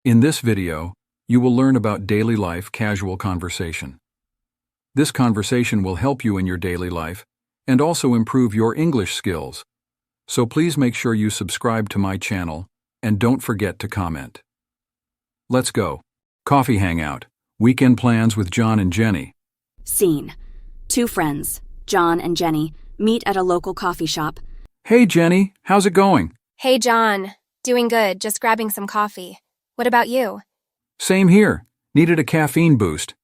In this video, you will learn about daily life casual conversation. This conversation will help you in your daily life and also improve your English skills. So please make sure you subscribe to my channel and don't forget to comment. Let's go. Coffee hangout. Weekend plans with John and Jenny. Scene. Two friends, John and Jenny, meet at a local coffee shop. Hey Jenny, how's it going? Hey John, doing good, just grabbing some coffee. What about you? Same here. Needed a caffeine boost.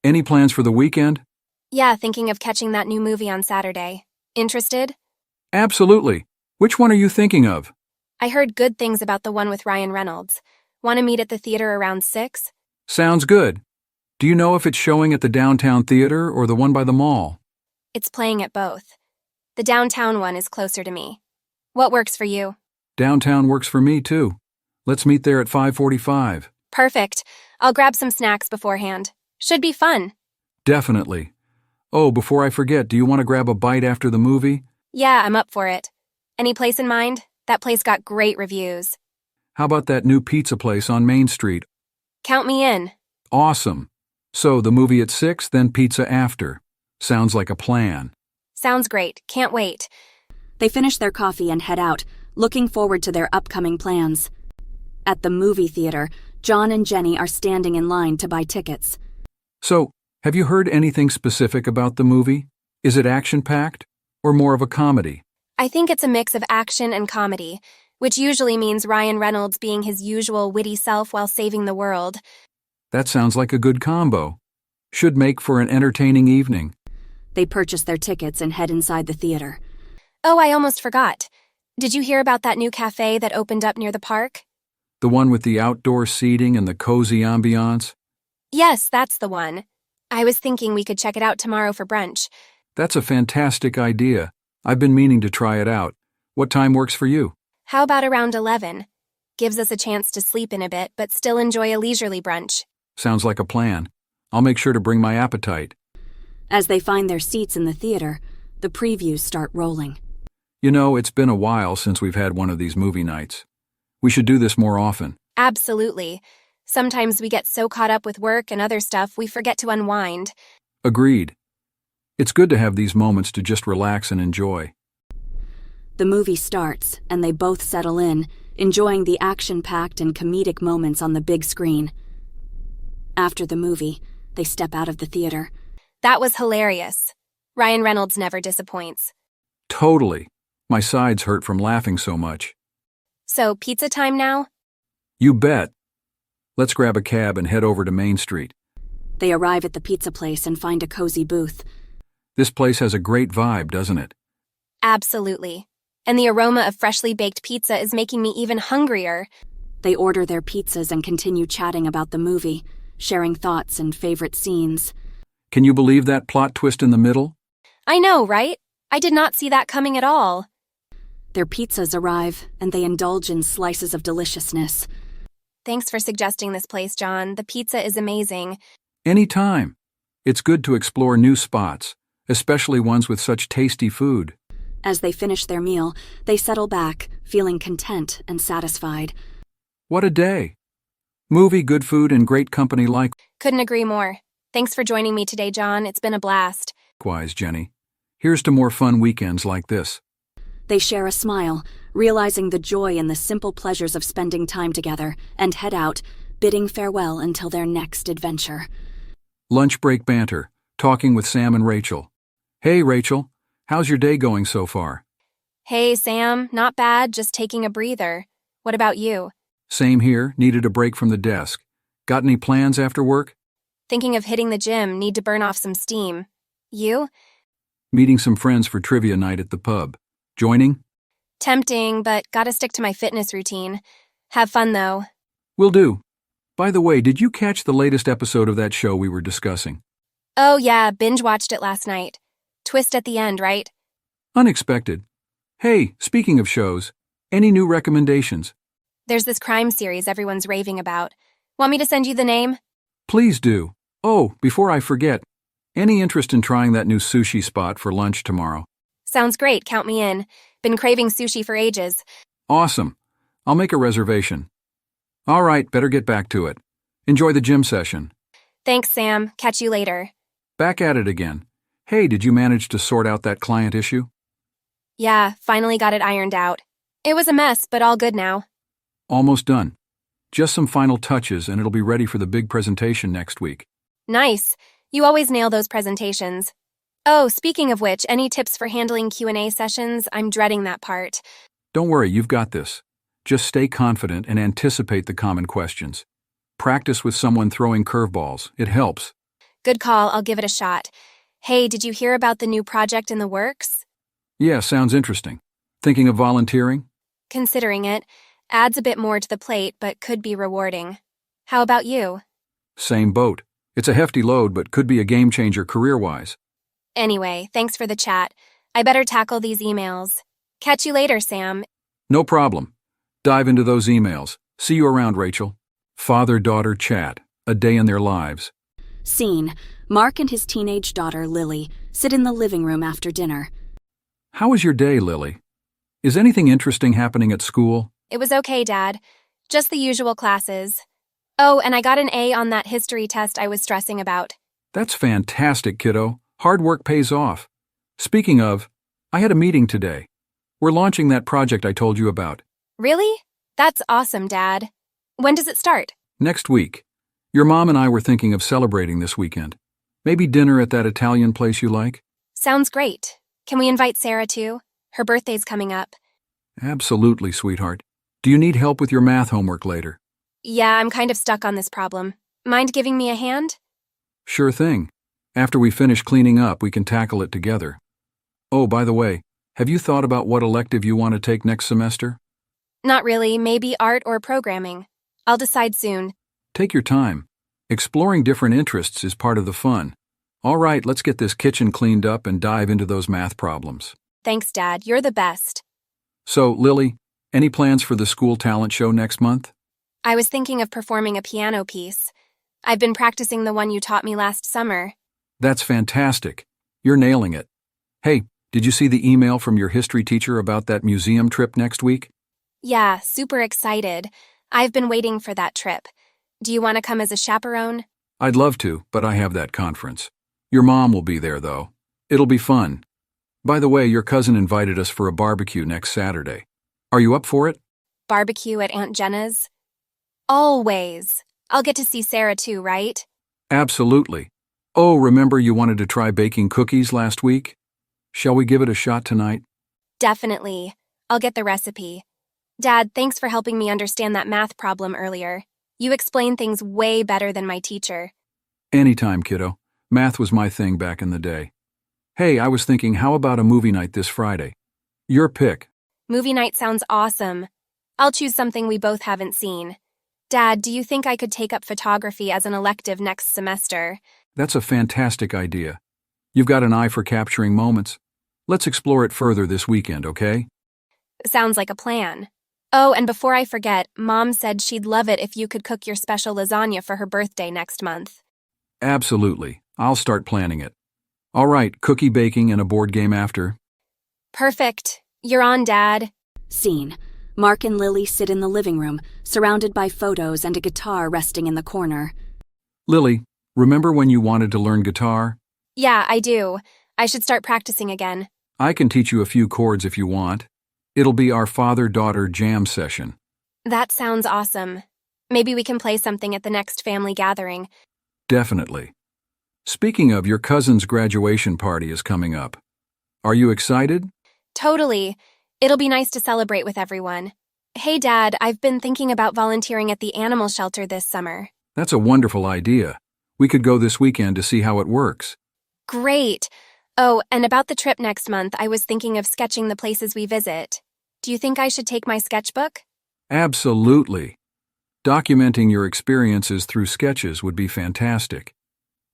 Any plans for the weekend? Yeah, thinking of catching that new movie on Saturday. Interested? Absolutely. Which one are you thinking of? I heard good things about the one with Ryan Reynolds. Want to meet at the theater around 6? Sounds good. Do you know if it's showing at the downtown theater or the one by the mall? It's playing at both. The downtown one is closer to me. What works for you? Downtown works for me too. Let's meet there at 5:45. Perfect. I'll grab some snacks beforehand. Should be fun. Definitely. Oh, before I forget, do you want to grab a bite after the movie? Yeah, I'm up for it. Any place in mind? That place got great reviews. How about that new pizza place on Main Street? Count me in. Awesome. So, the movie at 6, then pizza after. Sounds like a plan. Sounds great. Can't wait. They finish their coffee and head out, looking forward to their upcoming plans. At the movie theater, John and Jenny are standing in line to buy tickets. So, have you heard anything specific about the movie? Is it action-packed or more of a comedy? I think it's a mix of action and comedy, which usually means Ryan Reynolds being his usual witty self while saving the world. That sounds like a good combo. Should make for an entertaining evening. They purchase their tickets and head inside the theater. Oh, I almost forgot. Did you hear about that new cafe that opened up near the park? The one with the outdoor seating and the cozy ambiance? Yes, that's the one. I was thinking we could check it out tomorrow for brunch. That's a fantastic idea. I've been meaning to try it out. What time works for you? How about around 11? Gives us a chance to sleep in a bit, but still enjoy a leisurely brunch. Sounds like a plan. I'll make sure to bring my appetite. As they find their seats in the theater, the previews start rolling. You know, it's been a while since we've had one of these movie nights. We should do this more often. Absolutely. Sometimes we get so caught up with work and other stuff we forget to unwind. Agreed. It's good to have these moments to just relax and enjoy. The movie starts, and they both settle in, enjoying the action-packed and comedic moments on the big screen. After the movie, they step out of the theater. That was hilarious. Ryan Reynolds never disappoints. Totally. My sides hurt from laughing so much. So, pizza time now? You bet. Let's grab a cab and head over to Main Street. They arrive at the pizza place and find a cozy booth. This place has a great vibe, doesn't it? Absolutely. And the aroma of freshly baked pizza is making me even hungrier. They order their pizzas and continue chatting about the movie, sharing thoughts and favorite scenes. Can you believe that plot twist in the middle? I know, right? I did not see that coming at all. Their pizzas arrive, and they indulge in slices of deliciousness. Thanks for suggesting this place, John. The pizza is amazing. Anytime. It's good to explore new spots, especially ones with such tasty food. As they finish their meal, they settle back, feeling content and satisfied. What a day. Movie, good food, and great company like. Couldn't agree more. Thanks for joining me today, John. It's been a blast. Likewise, Jenny. Here's to more fun weekends like this. They share a smile, realizing the joy in the simple pleasures of spending time together, and head out, bidding farewell until their next adventure. Lunch break banter, talking with Sam and Rachel. Hey, Rachel, how's your day going so far? Hey, Sam. Not bad, just taking a breather. What about you? Same here, needed a break from the desk. Got any plans after work? Thinking of hitting the gym, need to burn off some steam. You? Meeting some friends for trivia night at the pub. Joining? Tempting, but gotta stick to my fitness routine. Have fun, though. Will do. By the way, did you catch the latest episode of that show we were discussing? Oh, yeah, binge-watched it last night. Twist at the end, right? Unexpected. Hey, speaking of shows, any new recommendations? There's this crime series everyone's raving about. Want me to send you the name? Please do. Oh, before I forget, any interest in trying that new sushi spot for lunch tomorrow? Sounds great, count me in. Been craving sushi for ages. Awesome. I'll make a reservation. All right, better get back to it. Enjoy the gym session. Thanks, Sam. Catch you later. Back at it again. Hey, did you manage to sort out that client issue? Yeah, finally got it ironed out. It was a mess, but all good now. Almost done. Just some final touches and it'll be ready for the big presentation next week. Nice. You always nail those presentations. Oh, speaking of which, any tips for handling Q&A sessions? I'm dreading that part. Don't worry, you've got this. Just stay confident and anticipate the common questions. Practice with someone throwing curveballs. It helps. Good call, I'll give it a shot. Hey, did you hear about the new project in the works? Yeah, sounds interesting. Thinking of volunteering? Considering it, adds a bit more to the plate, but could be rewarding. How about you? Same boat. It's a hefty load, but could be a game changer career-wise. Anyway, thanks for the chat. I better tackle these emails. Catch you later, Sam. No problem. Dive into those emails. See you around, Rachel. Father-daughter chat. A day in their lives. Scene. Mark and his teenage daughter, Lily, sit in the living room after dinner. How was your day, Lily? Is anything interesting happening at school? It was okay, Dad. Just the usual classes. Oh, and I got an A on that history test I was stressing about. That's fantastic, kiddo. Hard work pays off. Speaking of, I had a meeting today. We're launching that project I told you about. Really? That's awesome, Dad. When does it start? Next week. Your mom and I were thinking of celebrating this weekend. Maybe dinner at that Italian place you like? Sounds great. Can we invite Sarah too? Her birthday's coming up. Absolutely, sweetheart. Do you need help with your math homework later? Yeah, I'm kind of stuck on this problem. Mind giving me a hand? Sure thing. After we finish cleaning up, we can tackle it together. Oh, by the way, have you thought about what elective you want to take next semester? Not really, maybe art or programming. I'll decide soon. Take your time. Exploring different interests is part of the fun. All right, let's get this kitchen cleaned up and dive into those math problems. Thanks, Dad. You're the best. So, Lily, any plans for the school talent show next month? I was thinking of performing a piano piece. I've been practicing the one you taught me last summer. That's fantastic. You're nailing it. Hey, did you see the email from your history teacher about that museum trip next week? Yeah, super excited. I've been waiting for that trip. Do you want to come as a chaperone? I'd love to, but I have that conference. Your mom will be there, though. It'll be fun. By the way, your cousin invited us for a barbecue next Saturday. Are you up for it? Barbecue at Aunt Jenna's? Always. I'll get to see Sarah too, right? Absolutely. Oh, remember you wanted to try baking cookies last week? Shall we give it a shot tonight? Definitely. I'll get the recipe. Dad, thanks for helping me understand that math problem earlier. You explain things way better than my teacher. Anytime, kiddo. Math was my thing back in the day. Hey, I was thinking, how about a movie night this Friday? Your pick. Movie night sounds awesome. I'll choose something we both haven't seen. Dad, do you think I could take up photography as an elective next semester? That's a fantastic idea. You've got an eye for capturing moments. Let's explore it further this weekend, okay? Sounds like a plan. Oh, and before I forget, Mom said she'd love it if you could cook your special lasagna for her birthday next month. Absolutely. I'll start planning it. All right, cookie baking and a board game after. Perfect. You're on, Dad. Scene. Mark and Lily sit in the living room, surrounded by photos and a guitar resting in the corner. Lily, remember when you wanted to learn guitar? Yeah, I do. I should start practicing again. I can teach you a few chords if you want. It'll be our father-daughter jam session. That sounds awesome. Maybe we can play something at the next family gathering. Definitely. Speaking of, your cousin's graduation party is coming up. Are you excited? Totally. It'll be nice to celebrate with everyone. Hey, Dad, I've been thinking about volunteering at the animal shelter this summer. That's a wonderful idea. We could go this weekend to see how it works. Great. Oh, and about the trip next month, I was thinking of sketching the places we visit. Do you think I should take my sketchbook? Absolutely. Documenting your experiences through sketches would be fantastic.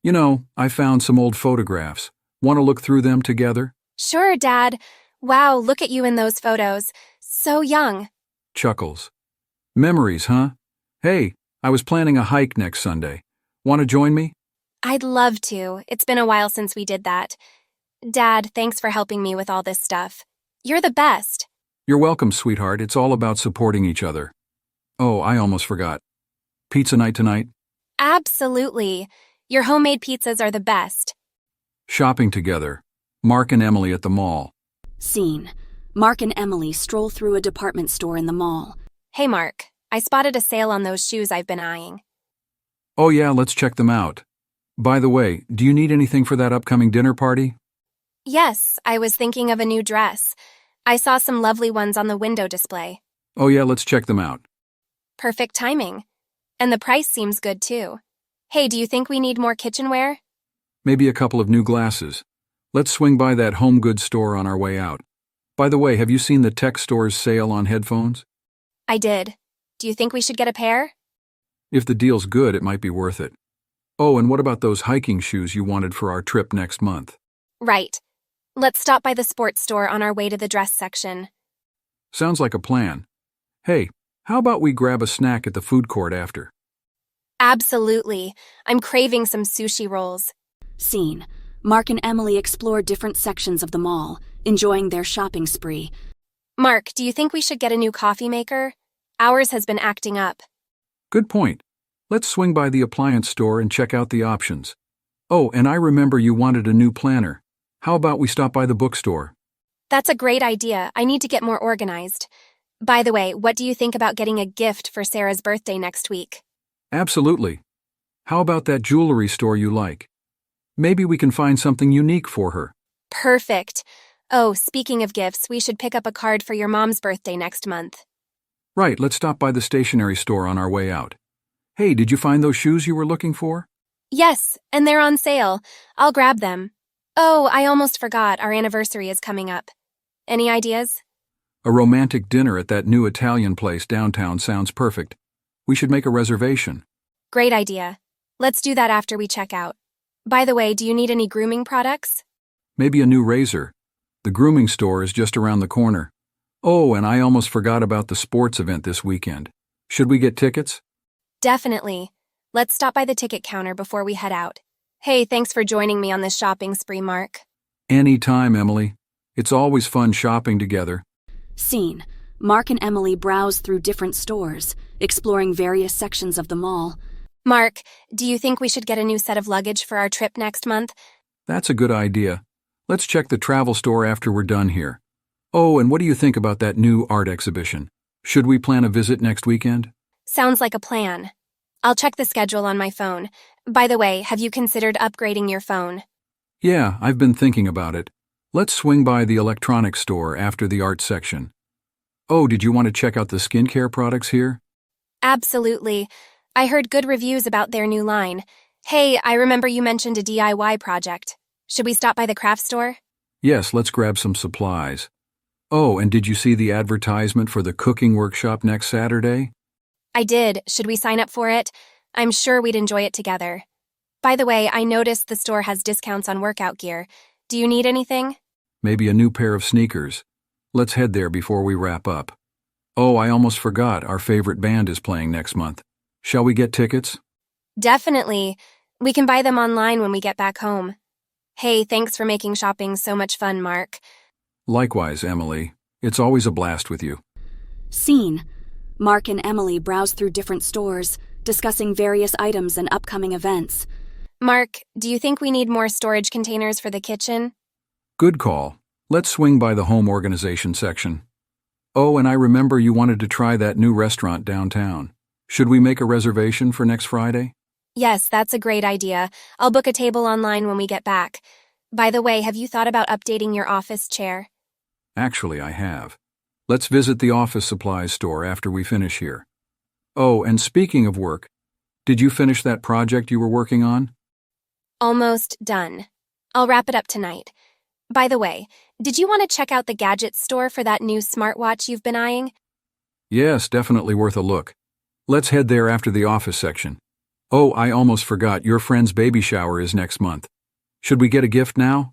You know, I found some old photographs. Want to look through them together? Sure, Dad. Wow, look at you in those photos. So young. Chuckles. Memories, huh? Hey, I was planning a hike next Sunday. Want to join me? I'd love to. It's been a while since we did that. Dad, thanks for helping me with all this stuff. You're the best. You're welcome, sweetheart. It's all about supporting each other. Oh, I almost forgot. Pizza night tonight? Absolutely. Your homemade pizzas are the best. Shopping together. Mark and Emily at the mall. Scene. Mark and Emily stroll through a department store in the mall. Hey, Mark. I spotted a sale on those shoes I've been eyeing. Oh yeah, let's check them out. By the way, do you need anything for that upcoming dinner party? Yes, I was thinking of a new dress. I saw some lovely ones on the window display. Oh yeah, let's check them out. Perfect timing. And the price seems good too. Hey, do you think we need more kitchenware? Maybe a couple of new glasses. Let's swing by that home goods store on our way out. By the way, have you seen the tech store's sale on headphones? I did. Do you think we should get a pair? If the deal's good, it might be worth it. Oh, and what about those hiking shoes you wanted for our trip next month? Right. Let's stop by the sports store on our way to the dress section. Sounds like a plan. Hey, how about we grab a snack at the food court after? Absolutely. I'm craving some sushi rolls. Scene. Mark and Emily explore different sections of the mall, enjoying their shopping spree. Mark, do you think we should get a new coffee maker? Ours has been acting up. Good point. Let's swing by the appliance store and check out the options. Oh, and I remember you wanted a new planner. How about we stop by the bookstore? That's a great idea. I need to get more organized. By the way, what do you think about getting a gift for Sarah's birthday next week? Absolutely. How about that jewelry store you like? Maybe we can find something unique for her. Perfect. Oh, speaking of gifts, we should pick up a card for your mom's birthday next month. Right, let's stop by the stationery store on our way out. Hey, did you find those shoes you were looking for? Yes, and they're on sale. I'll grab them. Oh, I almost forgot. Our anniversary is coming up. Any ideas? A romantic dinner at that new Italian place downtown sounds perfect. We should make a reservation. Great idea. Let's do that after we check out. By the way, do you need any grooming products? Maybe a new razor. The grooming store is just around the corner. Oh, and I almost forgot about the sports event this weekend. Should we get tickets? Definitely. Let's stop by the ticket counter before we head out. Hey, thanks for joining me on this shopping spree, Mark. Anytime, Emily. It's always fun shopping together. Scene. Mark and Emily browse through different stores, exploring various sections of the mall. Mark, do you think we should get a new set of luggage for our trip next month? That's a good idea. Let's check the travel store after we're done here. Oh, and what do you think about that new art exhibition? Should we plan a visit next weekend? Sounds like a plan. I'll check the schedule on my phone. By the way, have you considered upgrading your phone? Yeah, I've been thinking about it. Let's swing by the electronics store after the art section. Oh, did you want to check out the skincare products here? Absolutely. I heard good reviews about their new line. Hey, I remember you mentioned a DIY project. Should we stop by the craft store? Yes, let's grab some supplies. Oh, and did you see the advertisement for the cooking workshop next Saturday? I did. Should we sign up for it? I'm sure we'd enjoy it together. By the way, I noticed the store has discounts on workout gear. Do you need anything? Maybe a new pair of sneakers. Let's head there before we wrap up. Oh, I almost forgot our favorite band is playing next month. Shall we get tickets? Definitely. We can buy them online when we get back home. Hey, thanks for making shopping so much fun, Mark. Likewise, Emily. It's always a blast with you. Scene. Mark and Emily browse through different stores, discussing various items and upcoming events. Mark, do you think we need more storage containers for the kitchen? Good call. Let's swing by the home organization section. Oh, and I remember you wanted to try that new restaurant downtown. Should we make a reservation for next Friday? Yes, that's a great idea. I'll book a table online when we get back. By the way, have you thought about updating your office chair? Actually, I have. Let's visit the office supplies store after we finish here. Oh, and speaking of work, did you finish that project you were working on? Almost done. I'll wrap it up tonight. By the way, did you want to check out the gadgets store for that new smartwatch you've been eyeing? Yes, definitely worth a look. Let's head there after the office section. Oh, I almost forgot, your friend's baby shower is next month. Should we get a gift now?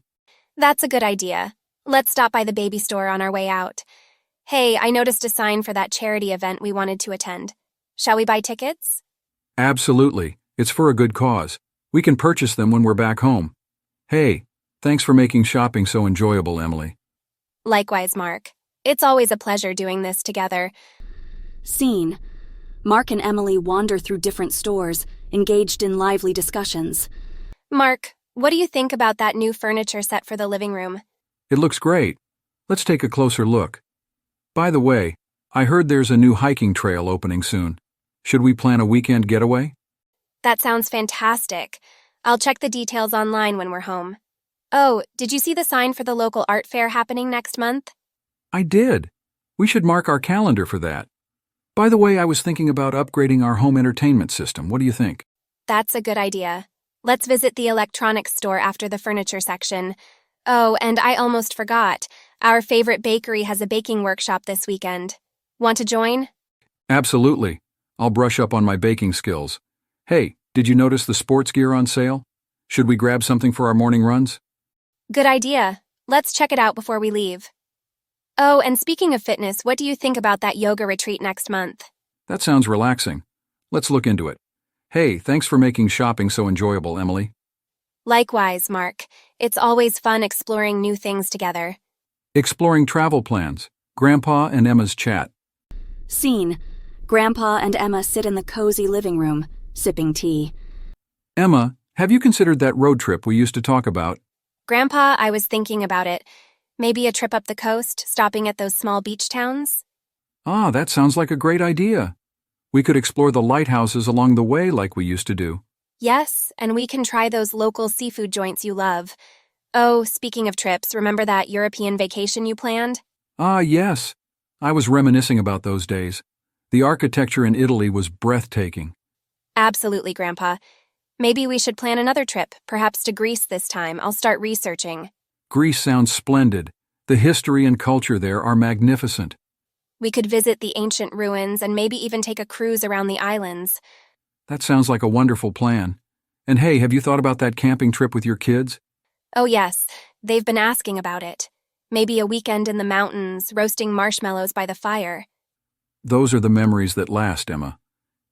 That's a good idea. Let's stop by the baby store on our way out. Hey, I noticed a sign for that charity event we wanted to attend. Shall we buy tickets? Absolutely. It's for a good cause. We can purchase them when we're back home. Hey, thanks for making shopping so enjoyable, Emily. Likewise, Mark. It's always a pleasure doing this together. Scene. Mark and Emily wander through different stores, engaged in lively discussions. Mark, what do you think about that new furniture set for the living room? It looks great. Let's take a closer look. By the way, I heard there's a new hiking trail opening soon. Should we plan a weekend getaway? That sounds fantastic. I'll check the details online when we're home. Oh, did you see the sign for the local art fair happening next month? I did. We should mark our calendar for that. By the way, I was thinking about upgrading our home entertainment system. What do you think? That's a good idea. Let's visit the electronics store after the furniture section. Oh, and I almost forgot. Our favorite bakery has a baking workshop this weekend. Want to join? Absolutely. I'll brush up on my baking skills. Hey, did you notice the sports gear on sale? Should we grab something for our morning runs? Good idea. Let's check it out before we leave. Oh, and speaking of fitness, what do you think about that yoga retreat next month? That sounds relaxing. Let's look into it. Hey, thanks for making shopping so enjoyable, Emily. Likewise, Mark. It's always fun exploring new things together. Exploring travel plans. Grandpa and Emma's chat. Scene. Grandpa and Emma sit in the cozy living room, sipping tea. Emma, have you considered that road trip we used to talk about? Grandpa, I was thinking about it. Maybe a trip up the coast, stopping at those small beach towns? Ah, that sounds like a great idea. We could explore the lighthouses along the way like we used to do. Yes, and we can try those local seafood joints you love. Oh, speaking of trips, remember that European vacation you planned? Ah, yes. I was reminiscing about those days. The architecture in Italy was breathtaking. Absolutely, Grandpa. Maybe we should plan another trip, perhaps to Greece this time. I'll start researching. Greece sounds splendid. The history and culture there are magnificent. We could visit the ancient ruins and maybe even take a cruise around the islands. That sounds like a wonderful plan. And hey, have you thought about that camping trip with your kids? Oh yes, they've been asking about it. Maybe a weekend in the mountains, roasting marshmallows by the fire. Those are the memories that last, Emma.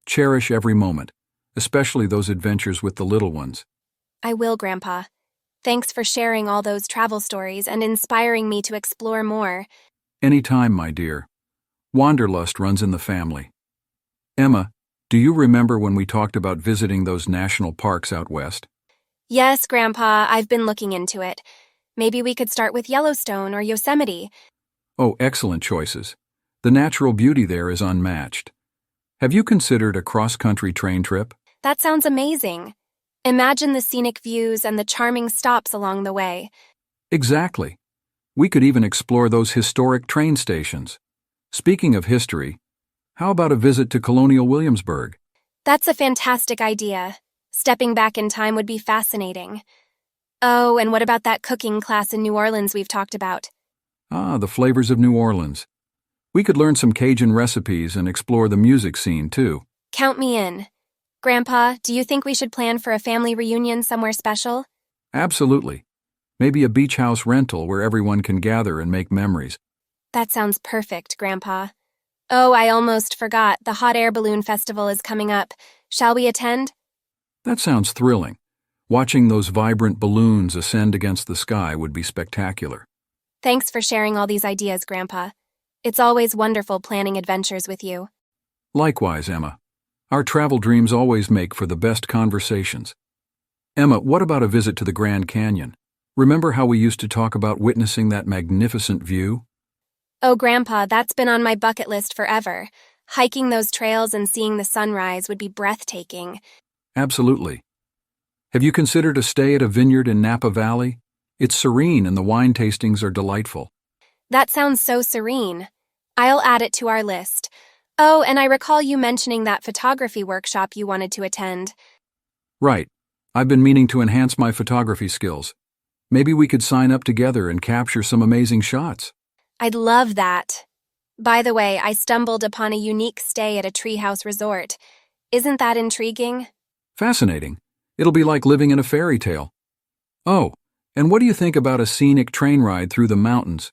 Cherish every moment, especially those adventures with the little ones. I will, Grandpa. Thanks for sharing all those travel stories and inspiring me to explore more. Anytime, my dear. Wanderlust runs in the family. Emma, do you remember when we talked about visiting those national parks out west? Yes, Grandpa, I've been looking into it. Maybe we could start with Yellowstone or Yosemite. Oh, excellent choices. The natural beauty there is unmatched. Have you considered a cross-country train trip? That sounds amazing. Imagine the scenic views and the charming stops along the way. Exactly. We could even explore those historic train stations. Speaking of history, how about a visit to Colonial Williamsburg? That's a fantastic idea. Stepping back in time would be fascinating. Oh, and what about that cooking class in New Orleans we've talked about? Ah, the flavors of New Orleans. We could learn some Cajun recipes and explore the music scene, too. Count me in. Grandpa, do you think we should plan for a family reunion somewhere special? Absolutely. Maybe a beach house rental where everyone can gather and make memories. That sounds perfect, Grandpa. Oh, I almost forgot. The Hot Air Balloon Festival is coming up. Shall we attend? That sounds thrilling. Watching those vibrant balloons ascend against the sky would be spectacular. Thanks for sharing all these ideas, Grandpa. It's always wonderful planning adventures with you. Likewise, Emma. Our travel dreams always make for the best conversations. Emma, what about a visit to the Grand Canyon? Remember how we used to talk about witnessing that magnificent view? Oh, Grandpa, that's been on my bucket list forever. Hiking those trails and seeing the sunrise would be breathtaking. Absolutely. Have you considered a stay at a vineyard in Napa Valley? It's serene and the wine tastings are delightful. That sounds so serene. I'll add it to our list. Oh, and I recall you mentioning that photography workshop you wanted to attend. Right. I've been meaning to enhance my photography skills. Maybe we could sign up together and capture some amazing shots. I'd love that. By the way, I stumbled upon a unique stay at a treehouse resort. Isn't that intriguing? Fascinating. It'll be like living in a fairy tale. Oh, and what do you think about a scenic train ride through the mountains?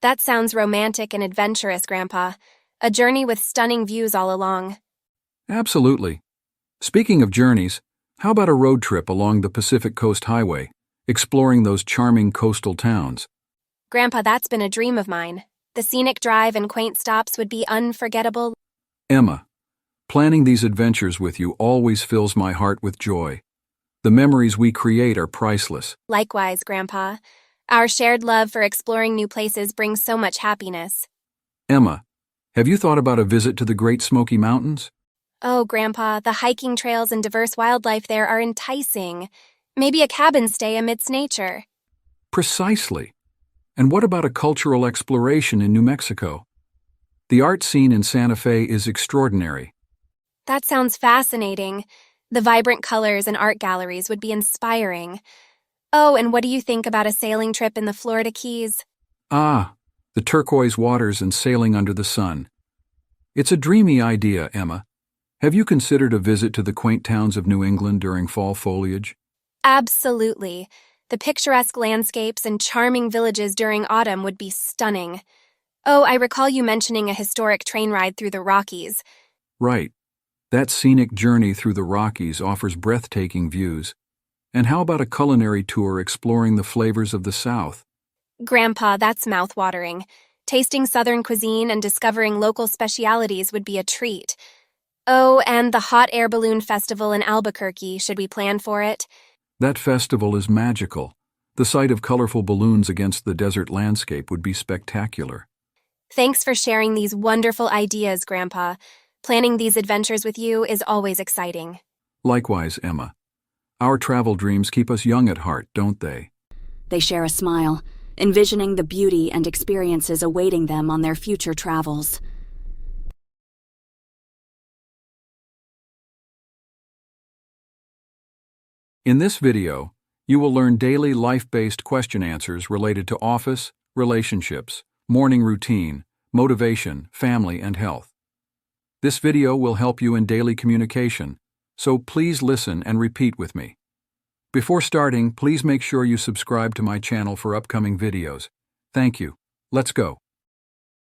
That sounds romantic and adventurous, Grandpa. A journey with stunning views all along. Absolutely. Speaking of journeys, how about a road trip along the Pacific Coast Highway, exploring those charming coastal towns? Grandpa, that's been a dream of mine. The scenic drive and quaint stops would be unforgettable. Emma, Planning these adventures with you always fills my heart with joy. The memories we create are priceless. Likewise, Grandpa. Our shared love for exploring new places brings so much happiness. Emma, have you thought about a visit to the Great Smoky Mountains? Oh, Grandpa, the hiking trails and diverse wildlife there are enticing. Maybe a cabin stay amidst nature. Precisely. And what about a cultural exploration in New Mexico? The art scene in Santa Fe is extraordinary. That sounds fascinating. The vibrant colors and art galleries would be inspiring. Oh, and what do you think about a sailing trip in the Florida Keys? Ah, the turquoise waters and sailing under the sun. It's a dreamy idea, Emma. Have you considered a visit to the quaint towns of New England during fall foliage? Absolutely. The picturesque landscapes and charming villages during autumn would be stunning. Oh, I recall you mentioning a historic train ride through the Rockies. Right. That scenic journey through the Rockies offers breathtaking views. And how about a culinary tour exploring the flavors of the South? Grandpa, that's mouth-watering. Tasting Southern cuisine and discovering local specialities would be a treat. Oh, and the Hot Air Balloon Festival in Albuquerque, should we plan for it? That festival is magical. The sight of colorful balloons against the desert landscape would be spectacular. Thanks for sharing these wonderful ideas, Grandpa. Planning these adventures with you is always exciting. Likewise, Emma. Our travel dreams keep us young at heart, don't they? They share a smile, envisioning the beauty and experiences awaiting them on their future travels. In this video, you will learn daily life-based question answers related to office, relationships, morning routine, motivation, family, and health. This video will help you in daily communication, so please listen and repeat with me. Before starting, please make sure you subscribe to my channel for upcoming videos. Thank you. Let's go.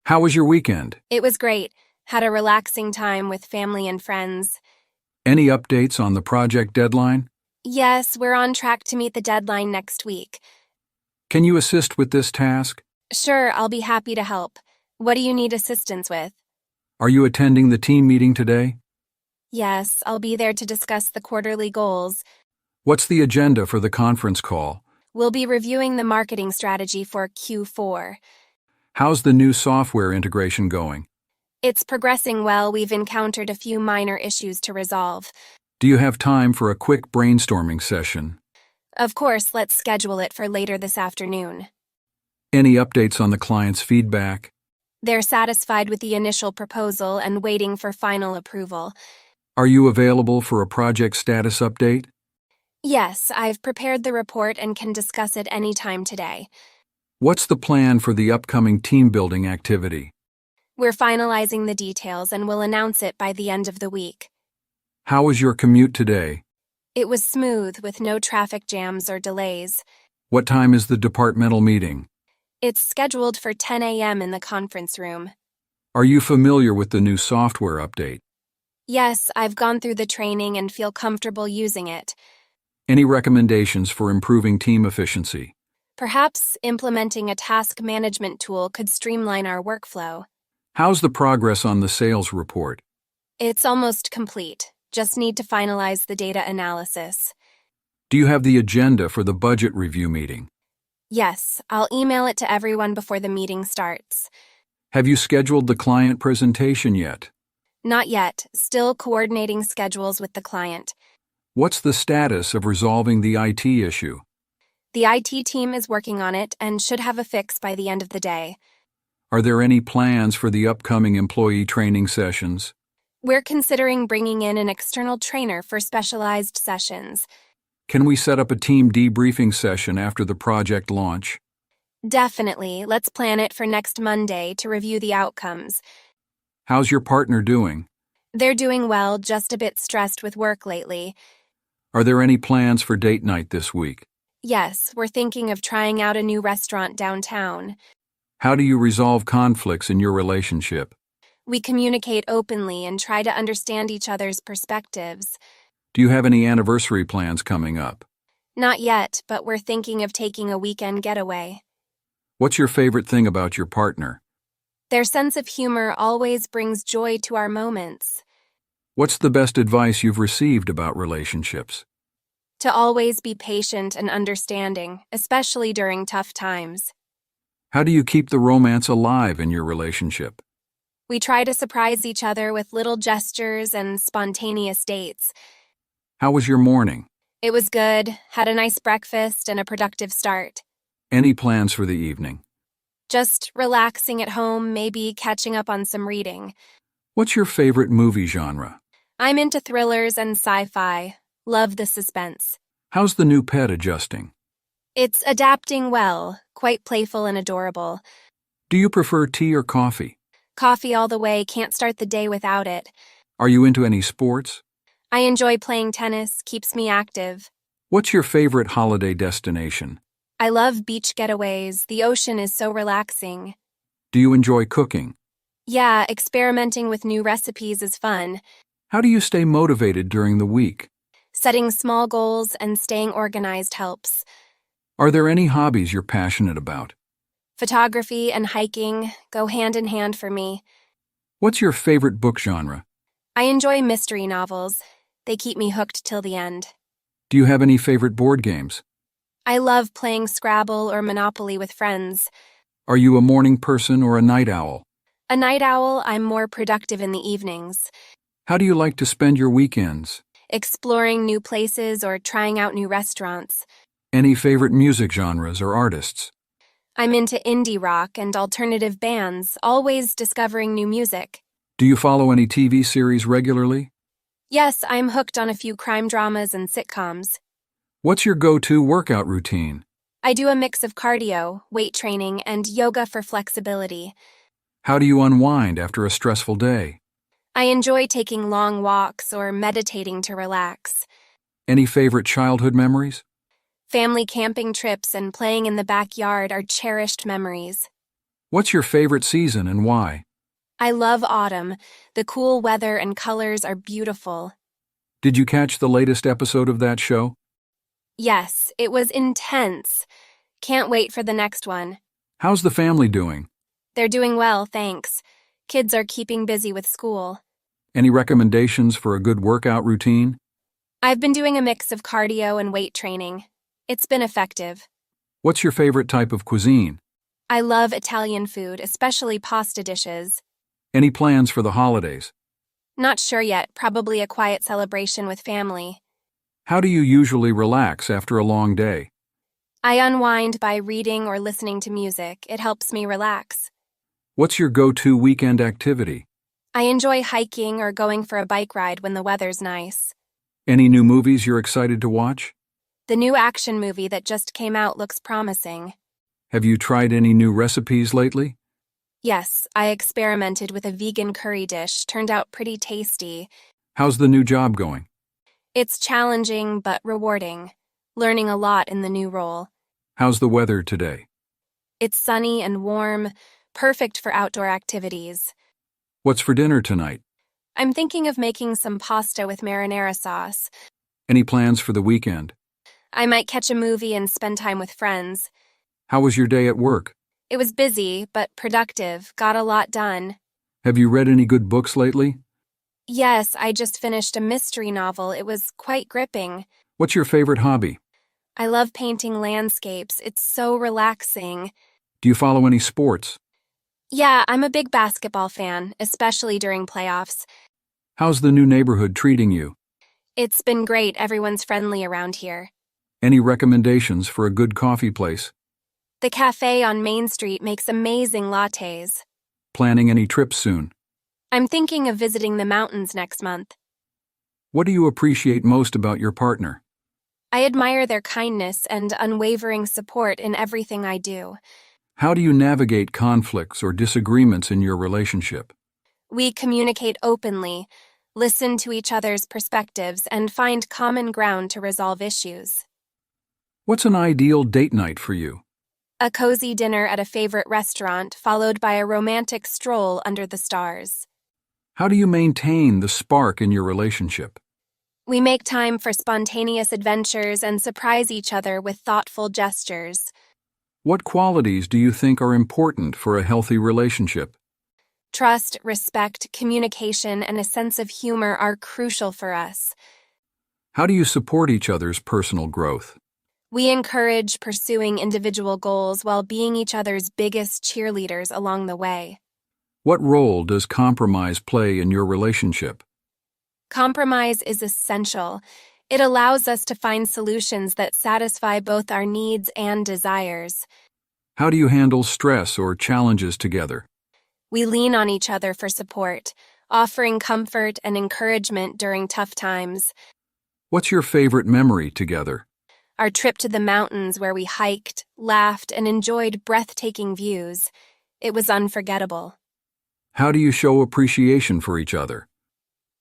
How was your weekend? It was great. Had a relaxing time with family and friends. Any updates on the project deadline? Yes, we're on track to meet the deadline next week. Can you assist with this task? Sure, I'll be happy to help. What do you need assistance with? Are you attending the team meeting today? Yes, I'll be there to discuss the quarterly goals. What's the agenda for the conference call? We'll be reviewing the marketing strategy for Q4. How's the new software integration going? It's progressing well. We've encountered a few minor issues to resolve. Do you have time for a quick brainstorming session? Of course, let's schedule it for later this afternoon. Any updates on the client's feedback? They're satisfied with the initial proposal and waiting for final approval. Are you available for a project status update? Yes, I've prepared the report and can discuss it any time today. What's the plan for the upcoming team-building activity? We're finalizing the details and will announce it by the end of the week. How was your commute today? It was smooth with no traffic jams or delays. What time is the departmental meeting? It's scheduled for 10 a.m. in the conference room. Are you familiar with the new software update? Yes, I've gone through the training and feel comfortable using it. Any recommendations for improving team efficiency? Perhaps implementing a task management tool could streamline our workflow. How's the progress on the sales report? It's almost complete. Just need to finalize the data analysis. Do you have the agenda for the budget review meeting? Yes, I'll email it to everyone before the meeting starts. Have you scheduled the client presentation yet? Not yet, still coordinating schedules with the client. What's the status of resolving the IT issue? The IT team is working on it and should have a fix by the end of the day. Are there any plans for the upcoming employee training sessions? We're considering bringing in an external trainer for specialized sessions. Can we set up a team debriefing session after the project launch? Definitely. Let's plan it for next Monday to review the outcomes. How's your partner doing? They're doing well, just a bit stressed with work lately. Are there any plans for date night this week? Yes, we're thinking of trying out a new restaurant downtown. How do you resolve conflicts in your relationship? We communicate openly and try to understand each other's perspectives. Do you have any anniversary plans coming up? Not yet, but we're thinking of taking a weekend getaway. What's your favorite thing about your partner? Their sense of humor always brings joy to our moments. What's the best advice you've received about relationships? To always be patient and understanding, especially during tough times. How do you keep the romance alive in your relationship? We try to surprise each other with little gestures and spontaneous dates. How was your morning? It was good, had a nice breakfast and a productive start. Any plans for the evening? Just relaxing at home, maybe catching up on some reading. What's your favorite movie genre? I'm into thrillers and sci-fi. Love the suspense. How's the new pet adjusting? It's adapting well, quite playful and adorable. Do you prefer tea or coffee? Coffee all the way, can't start the day without it. Are you into any sports? I enjoy playing tennis, keeps me active. What's your favorite holiday destination? I love beach getaways, the ocean is so relaxing. Do you enjoy cooking? Yeah, experimenting with new recipes is fun. How do you stay motivated during the week? Setting small goals and staying organized helps. Are there any hobbies you're passionate about? Photography and hiking go hand in hand for me. What's your favorite book genre? I enjoy mystery novels. They keep me hooked till the end. Do you have any favorite board games? I love playing Scrabble or Monopoly with friends. Are you a morning person or a night owl? A night owl, I'm more productive in the evenings. How do you like to spend your weekends? Exploring new places or trying out new restaurants. Any favorite music genres or artists? I'm into indie rock and alternative bands, always discovering new music. Do you follow any TV series regularly? Yes, I'm hooked on a few crime dramas and sitcoms. What's your go-to workout routine? I do a mix of cardio, weight training, and yoga for flexibility. How do you unwind after a stressful day? I enjoy taking long walks or meditating to relax. Any favorite childhood memories? Family camping trips and playing in the backyard are cherished memories. What's your favorite season and why? I love autumn. The cool weather and colors are beautiful. Did you catch the latest episode of that show? Yes, it was intense. Can't wait for the next one. How's the family doing? They're doing well, thanks. Kids are keeping busy with school. Any recommendations for a good workout routine? I've been doing a mix of cardio and weight training. It's been effective. What's your favorite type of cuisine? I love Italian food, especially pasta dishes. Any plans for the holidays? Not sure yet, probably a quiet celebration with family. How do you usually relax after a long day? I unwind by reading or listening to music. It helps me relax. What's your go-to weekend activity? I enjoy hiking or going for a bike ride when the weather's nice. Any new movies you're excited to watch? The new action movie that just came out looks promising. Have you tried any new recipes lately? Yes, I experimented with a vegan curry dish, turned out pretty tasty. How's the new job going? It's challenging but rewarding, learning a lot in the new role. How's the weather today? It's sunny and warm, perfect for outdoor activities. What's for dinner tonight? I'm thinking of making some pasta with marinara sauce. Any plans for the weekend? I might catch a movie and spend time with friends. How was your day at work? It was busy, but productive, got a lot done. Have you read any good books lately? Yes, I just finished a mystery novel. It was quite gripping. What's your favorite hobby? I love painting landscapes. It's so relaxing. Do you follow any sports? Yeah, I'm a big basketball fan, especially during playoffs. How's the new neighborhood treating you? It's been great. Everyone's friendly around here. Any recommendations for a good coffee place? The cafe on Main Street makes amazing lattes. Planning any trips soon? I'm thinking of visiting the mountains next month. What do you appreciate most about your partner? I admire their kindness and unwavering support in everything I do. How do you navigate conflicts or disagreements in your relationship? We communicate openly, listen to each other's perspectives, and find common ground to resolve issues. What's an ideal date night for you? A cozy dinner at a favorite restaurant, followed by a romantic stroll under the stars. How do you maintain the spark in your relationship? We make time for spontaneous adventures and surprise each other with thoughtful gestures. What qualities do you think are important for a healthy relationship? Trust, respect, communication, and a sense of humor are crucial for us. How do you support each other's personal growth? We encourage pursuing individual goals while being each other's biggest cheerleaders along the way. What role does compromise play in your relationship? Compromise is essential. It allows us to find solutions that satisfy both our needs and desires. How do you handle stress or challenges together? We lean on each other for support, offering comfort and encouragement during tough times. What's your favorite memory together? Our trip to the mountains where we hiked, laughed, and enjoyed breathtaking views. It was unforgettable. How do you show appreciation for each other?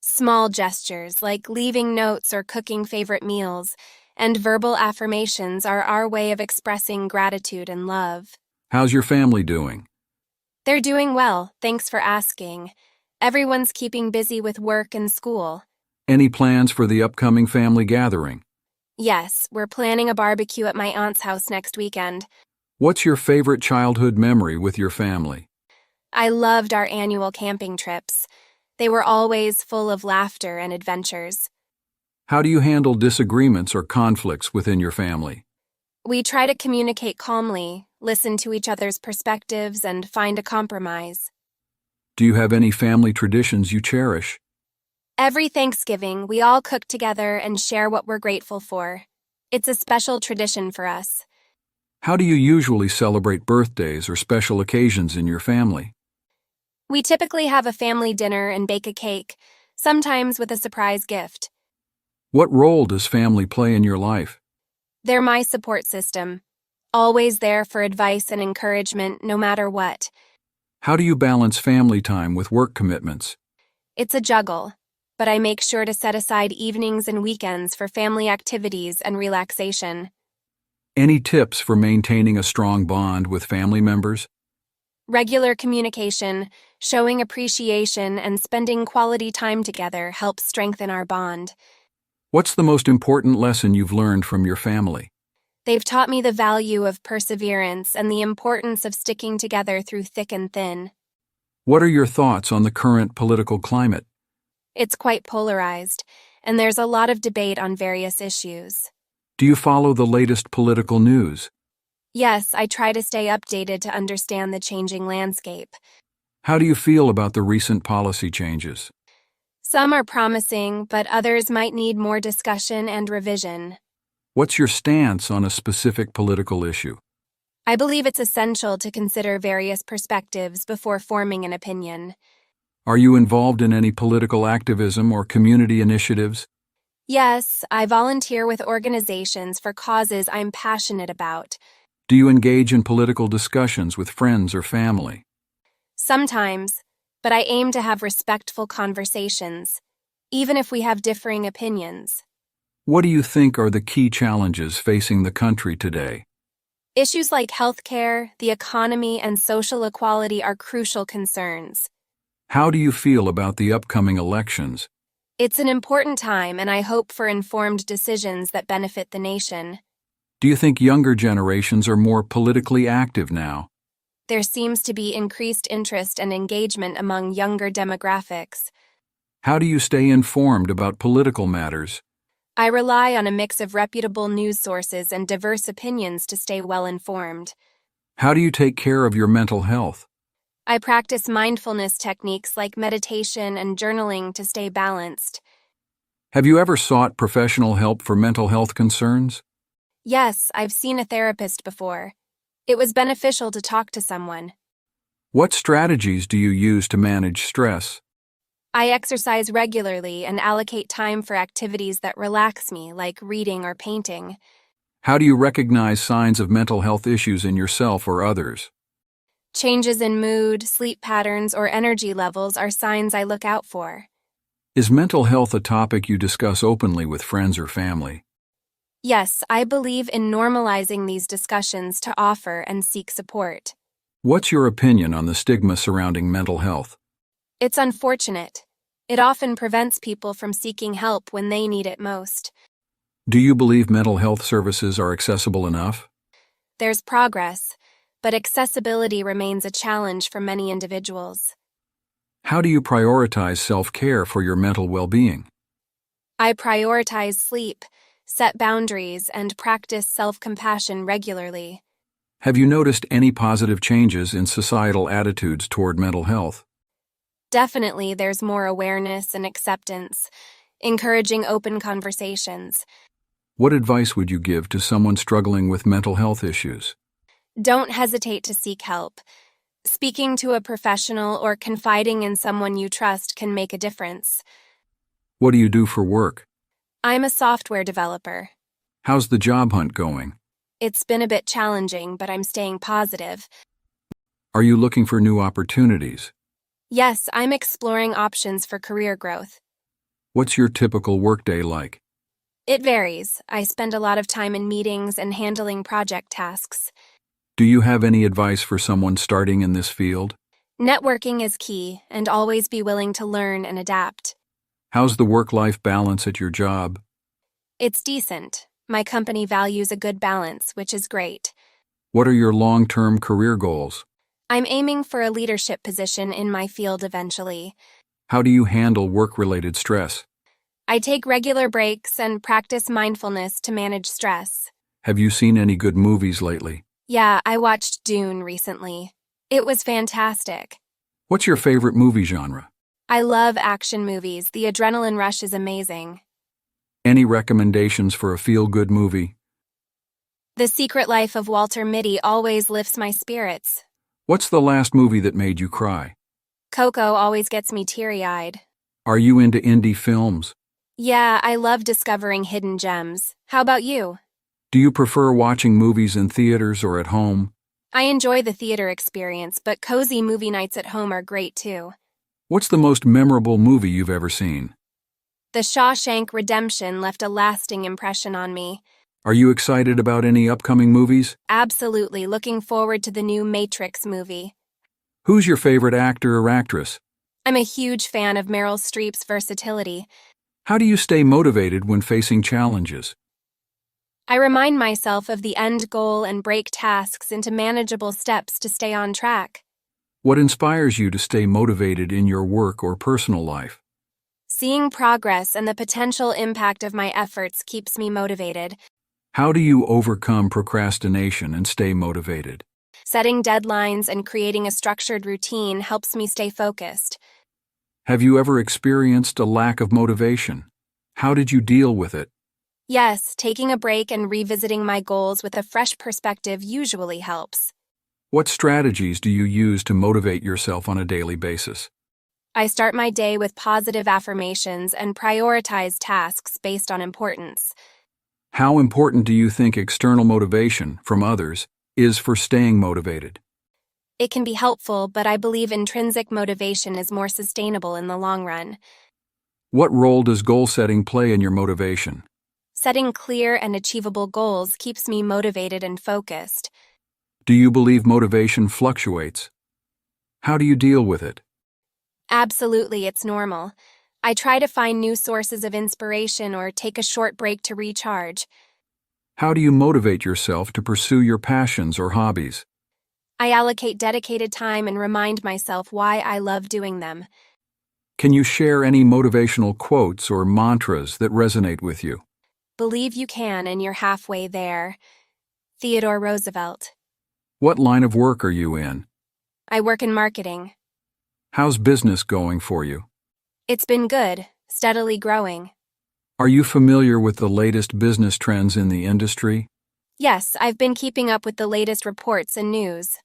Small gestures like leaving notes or cooking favorite meals, and verbal affirmations are our way of expressing gratitude and love. How's your family doing? They're doing well, thanks for asking. Everyone's keeping busy with work and school. Any plans for the upcoming family gathering? Yes, we're planning a barbecue at my aunt's house next weekend. What's your favorite childhood memory with your family? I loved our annual camping trips. They were always full of laughter and adventures. How do you handle disagreements or conflicts within your family? We try to communicate calmly, listen to each other's perspectives, and find a compromise. Do you have any family traditions you cherish? Every Thanksgiving, we all cook together and share what we're grateful for. It's a special tradition for us. How do you usually celebrate birthdays or special occasions in your family? We typically have a family dinner and bake a cake, sometimes with a surprise gift. What role does family play in your life? They're my support system, always there for advice and encouragement no matter what. How do you balance family time with work commitments? It's a juggle, but I make sure to set aside evenings and weekends for family activities and relaxation. Any tips for maintaining a strong bond with family members? Regular communication, showing appreciation, and spending quality time together helps strengthen our bond. What's the most important lesson you've learned from your family? They've taught me the value of perseverance and the importance of sticking together through thick and thin. What are your thoughts on the current political climate? It's quite polarized, and there's a lot of debate on various issues. Do you follow the latest political news? Yes, I try to stay updated to understand the changing landscape. How do you feel about the recent policy changes? Some are promising, but others might need more discussion and revision. What's your stance on a specific political issue? I believe it's essential to consider various perspectives before forming an opinion. Are you involved in any political activism or community initiatives? Yes, I volunteer with organizations for causes I'm passionate about. Do you engage in political discussions with friends or family? Sometimes, but I aim to have respectful conversations, even if we have differing opinions. What do you think are the key challenges facing the country today? Issues like healthcare, the economy, and social equality are crucial concerns. How do you feel about the upcoming elections? It's an important time, and I hope for informed decisions that benefit the nation. Do you think younger generations are more politically active now? There seems to be increased interest and engagement among younger demographics. How do you stay informed about political matters? I rely on a mix of reputable news sources and diverse opinions to stay well informed. How do you take care of your mental health? I practice mindfulness techniques like meditation and journaling to stay balanced. Have you ever sought professional help for mental health concerns? Yes, I've seen a therapist before. It was beneficial to talk to someone. What strategies do you use to manage stress? I exercise regularly and allocate time for activities that relax me, like reading or painting. How do you recognize signs of mental health issues in yourself or others? Changes in mood, sleep patterns, or energy levels are signs I look out for. Is mental health a topic you discuss openly with friends or family? Yes, I believe in normalizing these discussions to offer and seek support. What's your opinion on the stigma surrounding mental health? It's unfortunate. It often prevents people from seeking help when they need it most. Do you believe mental health services are accessible enough? There's progress, but accessibility remains a challenge for many individuals. How do you prioritize self-care for your mental well-being? I prioritize sleep, set boundaries, and practice self-compassion regularly. Have you noticed any positive changes in societal attitudes toward mental health? Definitely, there's more awareness and acceptance, encouraging open conversations. What advice would you give to someone struggling with mental health issues? Don't hesitate to seek help. Speaking to a professional or confiding in someone you trust can make a difference. What do you do for work? I'm a software developer. How's the job hunt going? It's been a bit challenging, but I'm staying positive. Are you looking for new opportunities? Yes, I'm exploring options for career growth. What's your typical workday like? It varies. I spend a lot of time in meetings and handling project tasks. Do you have any advice for someone starting in this field? Networking is key, and always be willing to learn and adapt. How's the work-life balance at your job? It's decent. My company values a good balance, which is great. What are your long-term career goals? I'm aiming for a leadership position in my field eventually. How do you handle work-related stress? I take regular breaks and practice mindfulness to manage stress. Have you seen any good movies lately? Yeah, I watched Dune recently. It was fantastic. What's your favorite movie genre? I love action movies. The adrenaline rush is amazing. Any recommendations for a feel-good movie? The Secret Life of Walter Mitty always lifts my spirits. What's the last movie that made you cry? Coco always gets me teary-eyed. Are you into indie films? Yeah, I love discovering hidden gems. How about you? Do you prefer watching movies in theaters or at home? I enjoy the theater experience, but cozy movie nights at home are great too. What's the most memorable movie you've ever seen? The Shawshank Redemption left a lasting impression on me. Are you excited about any upcoming movies? Absolutely looking forward to the new Matrix movie. Who's your favorite actor or actress? I'm a huge fan of Meryl Streep's versatility. How do you stay motivated when facing challenges? I remind myself of the end goal and break tasks into manageable steps to stay on track. What inspires you to stay motivated in your work or personal life? Seeing progress and the potential impact of my efforts keeps me motivated. How do you overcome procrastination and stay motivated? Setting deadlines and creating a structured routine helps me stay focused. Have you ever experienced a lack of motivation? How did you deal with it? Yes, taking a break and revisiting my goals with a fresh perspective usually helps. What strategies do you use to motivate yourself on a daily basis? I start my day with positive affirmations and prioritize tasks based on importance. How important do you think external motivation from others is for staying motivated? It can be helpful, but I believe intrinsic motivation is more sustainable in the long run. What role does goal setting play in your motivation? Setting clear and achievable goals keeps me motivated and focused. Do you believe motivation fluctuates? How do you deal with it? Absolutely, it's normal. I try to find new sources of inspiration or take a short break to recharge. How do you motivate yourself to pursue your passions or hobbies? I allocate dedicated time and remind myself why I love doing them. Can you share any motivational quotes or mantras that resonate with you? Believe you can and you're halfway there. Theodore Roosevelt. What line of work are you in? I work in marketing. How's business going for you? It's been good, steadily growing. Are you familiar with the latest business trends in the industry? Yes, I've been keeping up with the latest reports and news.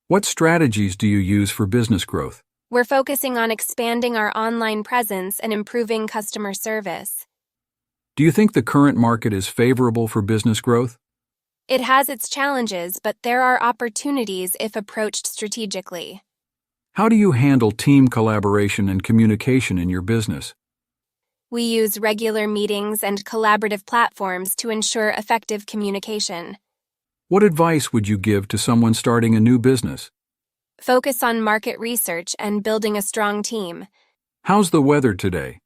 What strategies do you use for business growth? We're focusing on expanding our online presence and improving customer service. Do you think the current market is favorable for business growth? It has its challenges, but there are opportunities if approached strategically. How do you handle team collaboration and communication in your business? We use regular meetings and collaborative platforms to ensure effective communication. What advice would you give to someone starting a new business? Focus on market research and building a strong team. How's the weather today?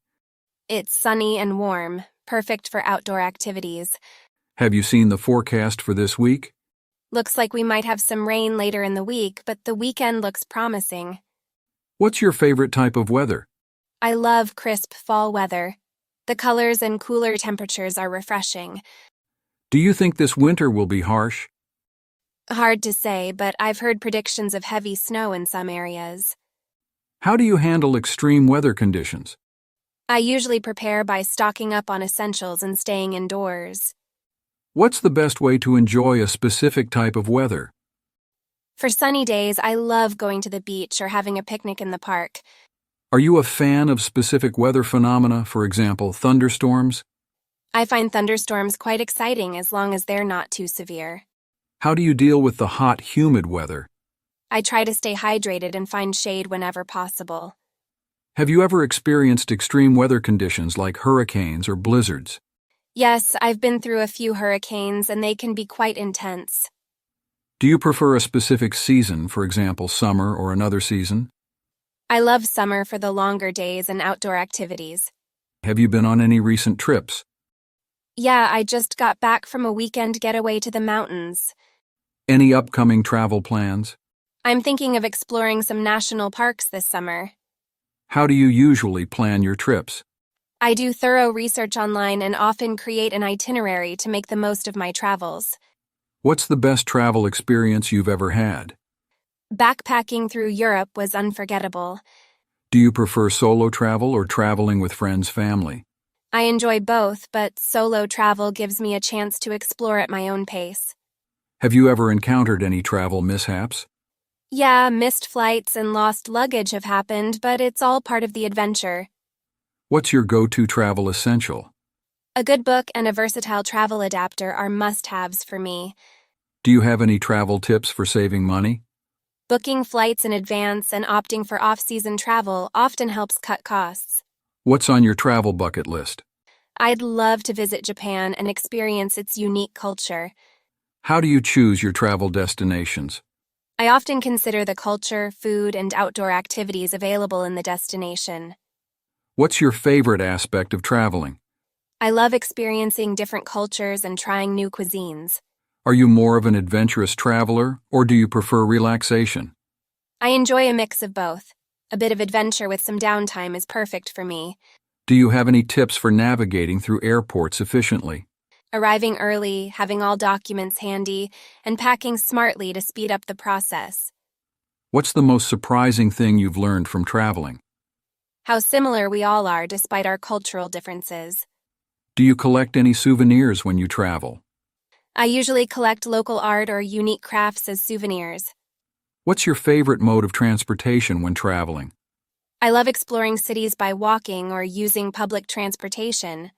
It's sunny and warm, perfect for outdoor activities. Have you seen the forecast for this week? Looks like we might have some rain later in the week, but the weekend looks promising. What's your favorite type of weather? I love crisp fall weather. The colors and cooler temperatures are refreshing. Do you think this winter will be harsh? Hard to say, but I've heard predictions of heavy snow in some areas. How do you handle extreme weather conditions? I usually prepare by stocking up on essentials and staying indoors. What's the best way to enjoy a specific type of weather? For sunny days, I love going to the beach or having a picnic in the park. Are you a fan of specific weather phenomena, for example, thunderstorms? I find thunderstorms quite exciting as long as they're not too severe. How do you deal with the hot, humid weather? I try to stay hydrated and find shade whenever possible. Have you ever experienced extreme weather conditions like hurricanes or blizzards? Yes, I've been through a few hurricanes and they can be quite intense. Do you prefer a specific season, for example, summer or another season? I love summer for the longer days and outdoor activities. Have you been on any recent trips? Yeah, I just got back from a weekend getaway to the mountains. Any upcoming travel plans? I'm thinking of exploring some national parks this summer. How do you usually plan your trips? I do thorough research online and often create an itinerary to make the most of my travels. What's the best travel experience you've ever had? Backpacking through Europe was unforgettable. Do you prefer solo travel or traveling with friends, family? I enjoy both, but solo travel gives me a chance to explore at my own pace. Have you ever encountered any travel mishaps? Yeah, missed flights and lost luggage have happened, but it's all part of the adventure. What's your go-to travel essential? A good book and a versatile travel adapter are must-haves for me. Do you have any travel tips for saving money? Booking flights in advance and opting for off-season travel often helps cut costs. What's on your travel bucket list? I'd love to visit Japan and experience its unique culture. How do you choose your travel destinations? I often consider the culture, food, and outdoor activities available in the destination. What's your favorite aspect of traveling? I love experiencing different cultures and trying new cuisines. Are you more of an adventurous traveler, or do you prefer relaxation? I enjoy a mix of both. A bit of adventure with some downtime is perfect for me. Do you have any tips for navigating through airports efficiently? Arriving early, having all documents handy, and packing smartly to speed up the process. What's the most surprising thing you've learned from traveling? How similar we all are despite our cultural differences. Do you collect any souvenirs when you travel? I usually collect local art or unique crafts as souvenirs. What's your favorite mode of transportation when traveling? I love exploring cities by walking or using public transportation.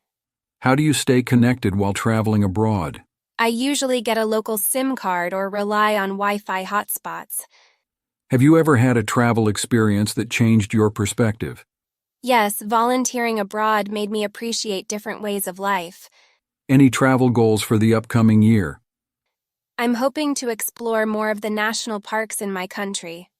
How do you stay connected while traveling abroad? I usually get a local SIM card or rely on Wi-Fi hotspots. Have you ever had a travel experience that changed your perspective? Yes, volunteering abroad made me appreciate different ways of life. Any travel goals for the upcoming year? I'm hoping to explore more of the national parks in my country.